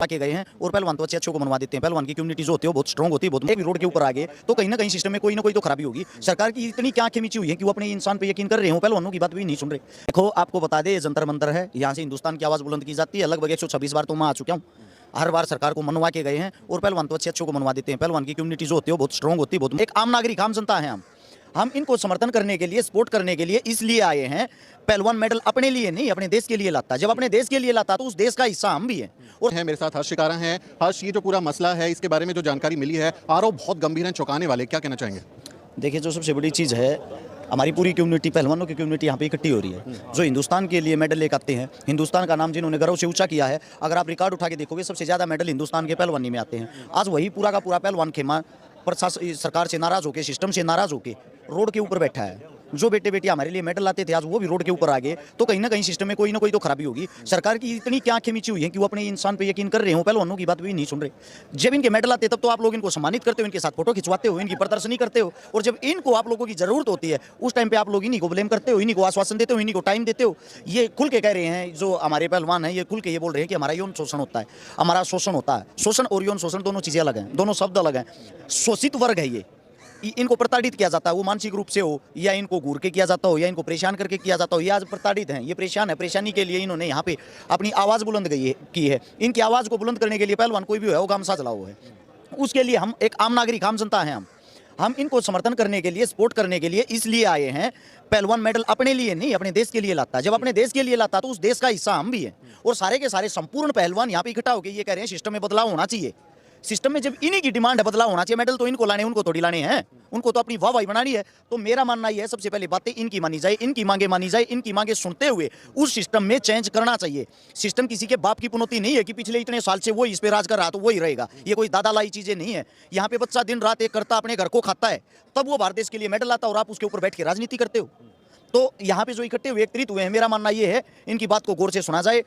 के गए हैं और पहलवान तो अच्छे को मनवा देते हैं। पहलवान की कम्युनिटी जो होती है बहुत स्ट्रॉन्ग होती है, बहुत एक भी रोड के ऊपर आ गए तो कहीं ना कहीं सिस्टम में कोई ना कोई तो खराबी होगी। सरकार की इतनी क्या खींची हुई है कि वो अपने इंसान पे यकीन कर रहे हो, पहलवानों की बात भी नहीं सुन रहे। देखो आपको बता दे, जंतर मंतर है, यहाँ से हिंदुस्तान की आवाज़ बुलंद की जाती है। लगभग 126 बार तो मैं आ चुका हूँ, हर बार सरकार को मनवा के गए हैं और पहलवान तो अच्छे को मनवा देते हैं। पहलवान की कम्युनिटी जो होती है बहुत स्ट्रॉन्ग होती है, बहुत एक आम नागरिक आम जनता है। हम इनको समर्थन करने के लिए, सपोर्ट करने के लिए इसलिए आए हैं। पहलवान मेडल अपने लिए नहीं, अपने देश के लिए लाता है। जब अपने देश के लिए लाता तो उस देश का हिस्सा हम भी हैं। और है मेरे साथ हर्ष शिकारा हैं। हर्ष, ये जो पूरा मसला है इसके बारे में जो जानकारी मिली है, आरोप बहुत गंभीर हैं, चौंकाने वाले, क्या कहना चाहेंगे? देखिए, जो सबसे बड़ी चीज़ है, हमारी पूरी कम्युनिटी, पहलवानों की कम्युनिटी यहाँ पे इकट्ठी हो रही है, जो हिंदुस्तान के लिए मेडल लेकर आते हैं। हिंदुस्तान का नाम जिन्होंने गर्व से ऊंचा किया है, अगर आप रिकॉर्ड उठा के देखोगे सबसे ज़्यादा मेडल हिंदुस्तान के पहलवानी में आते हैं। आज वही पूरा का पूरा पहलवान खेमा प्रशासन सरकार से नाराज होकर, सिस्टम से नाराज होकर रोड के ऊपर बैठा है। जो बेटे बेटी हमारे लिए मेडल लाते थे आज वो भी रोड के ऊपर आ गए तो कहीं ना कहीं सिस्टम में कोई ना कोई तो खराबी होगी। सरकार की इतनी क्या खींची हुई है कि वो अपने इंसान पे यकीन कर रहे हो, पहलवानों की बात भी नहीं सुन रहे। जब इनके मेडल आते तब तो आप लोग इनको सम्मानित करते हो, इनके साथ फोटो खिंचवाते हो, इनकी प्रदर्शनी करते हो, और जब इनको आप लोगों की जरूरत होती है उस टाइम पे आप लोग इन्हीं को ब्लेम करते हो, इन्हीं को आश्वासन देते हो, इन्हीं को टाइम देते हो। ये खुल के कह रहे हैं, जो हमारे पहलवान हैं ये खुल के ये बोल रहे हैं कि हमारा यौन शोषण होता है, हमारा शोषण होता है। शोषण और यौन शोषण दोनों चीज़ें अलग हैं, दोनों शब्द अलग हैं। शोषित वर्ग है ये, इनको प्रताड़ित किया जाता है, वो मानसिक रूप से हो या इनको घूर के किया जाता हो या इनको परेशान करके किया जाता हो। ये आज प्रताड़ित हैं, ये परेशान है। परेशानी के लिए इन्होंने यहाँ पे अपनी आवाज़ बुलंद की है। इनकी आवाज़ को बुलंद करने के लिए पहलवान कोई भी है वो गामसा चला हुआ है, उसके लिए हम एक आम नागरिक आम जनता हैं। हम इनको समर्थन करने के लिए, सपोर्ट करने के लिए इसलिए आए हैं। पहलवान मेडल अपने लिए नहीं, अपने देश के लिए लाता है। जब अपने देश के लिए लाता तो उस देश का हिस्सा हम भी हैं। और सारे के सारे संपूर्ण पहलवान यहाँ पे इकट्ठा होकर ये कह रहे हैं सिस्टम में बदलाव होना चाहिए। सिस्टम में जब इन्हीं की डिमांड है, बदलाव होना चाहिए। मेडल तो इनको लाने, उनको थोड़ी लाने हैं, उनको तो अपनी वाहवाही बनानी है। तो मेरा मानना यह है, सबसे पहले बातें इनकी मानी जाए, इनकी मांगे मानी जाए, इनकी मांगे सुनते हुए उस सिस्टम में चेंज करना चाहिए। सिस्टम किसी के बाप की पुनौती नहीं है कि पिछले इतने साल से वो इस पे राज कर रहा तो वही रहेगा। ये कोई दादा लाई चीजें नहीं है। यहाँ पे बच्चा दिन रात एक करता, अपने घर को खाता है, तब वो भारत देश के लिए मेडल आता है और आप उसके ऊपर बैठ के राजनीति करते हो। तो यहाँ पे जो इकट्ठे हुए, एकत्रित हुए हैं, मेरा मानना यह है इनकी बात को गौर से सुना जाए,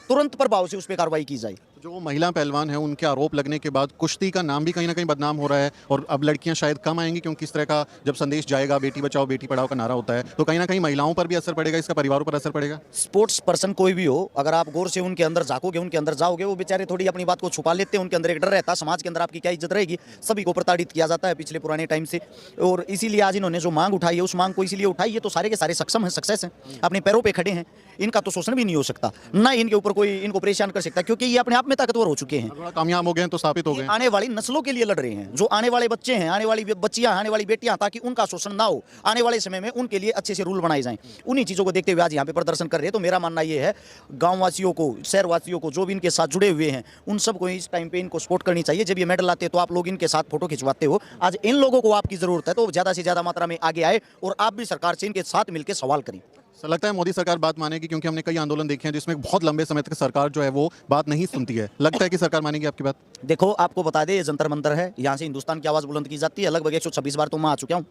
तुरंत प्रभाव से उस पर कार्रवाई की जाए। जो महिला पहलवान है उनके आरोप लगने के बाद कुश्ती का नाम भी कहीं ना कहीं बदनाम हो रहा है और अब लड़कियां शायद कम आएंगी, क्योंकि इस तरह का जब संदेश जाएगा, बेटी बचाओ बेटी पढ़ाओ का नारा होता है, तो कहीं ना कहीं महिलाओं पर भी असर पड़ेगा, इसका परिवारों पर असर पड़ेगा। स्पोर्ट्स पर्सन कोई भी हो, अगर आप गौर से उनके अंदर झाँकोगे, उनके अंदर जाओगे, वो बेचारे थोड़ी अपनी बात को छुपा लेते हैं। उनके अंदर एक डर रहता है, समाज के अंदर आपकी क्या इज्जत रहेगी। सभी को प्रताड़ित किया जाता है पिछले पुराने टाइम से, और इसीलिए आज इन्होंने जो मांग उठाई है उस मांग को इसीलिए उठाई है तो सारे के सारे सक्षम हैं, सक्सेस हैं, अपने पैरों पर खड़े हैं। इनका तो शोषण भी नहीं हो सकता, ना इनके ऊपर कोई इनको परेशान कर सकता, क्योंकि ये अपने आप में ताकतवर हो चुके हैं। कामयाब हो गए तो स्थापित हो गए। आने वाली नस्लों के लिए लड़ रहे हैं, जो आने वाले बच्चे हैं, आने वाली बच्चियां, आने वाली बेटियां, ताकि उनका शोषण ना हो। आने वाले समय में उनके लिए अच्छे से रूल बनाए जाएं। उन्हीं चीज़ों को देखते हुए आज यहाँ पे प्रदर्शन कर रहे हैं। तो मेरा मानना ये है, गाँव वासियों को, शहर वासियों को, जो भी इनके साथ जुड़े हुए हैं, उन सबको इस टाइम पे इनको सपोर्ट करनी चाहिए। जब ये मेडल लाते हैं तो आप लोग इनके साथ फोटो खिंचवाते हो। आज इन लोगों को आपकी जरूरत है, तो ज़्यादा से ज़्यादा मात्रा में आगे आए और आप भी सरकार से इनके साथ मिलकर सवाल करें। लगता है मोदी सरकार बात मानेगी, क्योंकि हमने कई आंदोलन देखे हैं जिसमें बहुत लंबे समय तक सरकार जो है वो बात नहीं सुनती है। लगता है कि सरकार मानेगी आपकी बात? देखो, आपको बता दें, ये जंतर मंतर है, यहाँ से हिंदुस्तान की आवाज़ बुलंद की जाती है। लगभग 126 बार तो मैं आ चुका हूँ,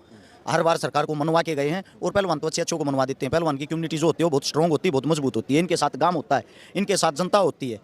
हर बार सरकार को मनवा के गए हैं और पहलवान तो अच्छे को मनवा देते हैं। पहलवान की कम्युनिटी जो होती है वो बहुत स्ट्रॉन्ग होती है, बहुत मजबूत होती है। इनके साथ गांव होता है, इनके साथ जनता होती है,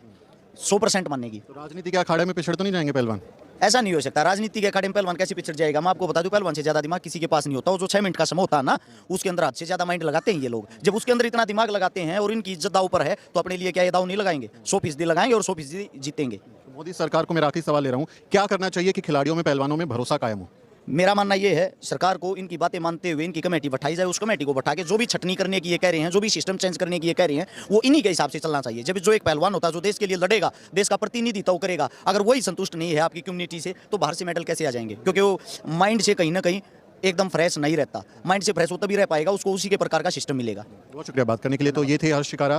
100% मानेगी। तो राजनीति के अखाड़े में पिछड़ तो नहीं जाएंगे पहलवान? ऐसा नहीं हो सकता। राजनीति के अखाड़े में पहलवान कैसे पिछड़ जाएगा? मैं आपको बता दूं, पहलवान से ज्यादा दिमाग किसी के पास नहीं होता। वो जो 6 मिनट का समय होता है ना, उसके अंदर हद से ज्यादा माइंड लगाते हैं ये लोग। जब उसके अंदर इतना दिमाग लगाते हैं और इनकी इज्जत दाव पर है, तो अपने लिए क्या ये दाव नहीं लगाएंगे? 100% लगाएंगे और 100% जीतेंगे। मोदी सरकार को मेरा आखिरी सवाल ले रहा हूँ, क्या करना चाहिए कि खिलाड़ियों में, पहलवानों में भरोसा कायम हो? मेरा मानना ये है, सरकार को इनकी बातें मानते हुए इनकी कमेटी बैठाई जाए। उस कमेटी को बैठा के जो भी छटनी करने की ये कह रहे हैं, जो भी सिस्टम चेंज करने की ये कह रहे हैं, वो इन्हीं के हिसाब से चलना चाहिए। जब जो एक पहलवान होता है, जो देश के लिए लड़ेगा, देश का प्रतिनिधित्व करेगा, अगर वही संतुष्ट नहीं है आपकी कम्युनिटी से, तो बाहर से मेडल कैसे आ जाएंगे? क्योंकि वो माइंड से कहीं ना कहीं एकदम फ्रेश नहीं रहता। माइंड से फ्रेश हो तभी रह पाएगा, उसको उसी के प्रकार का सिस्टम मिलेगा। बहुत शुक्रिया बात करने के लिए। तो ये थे हर्ष शिकारा।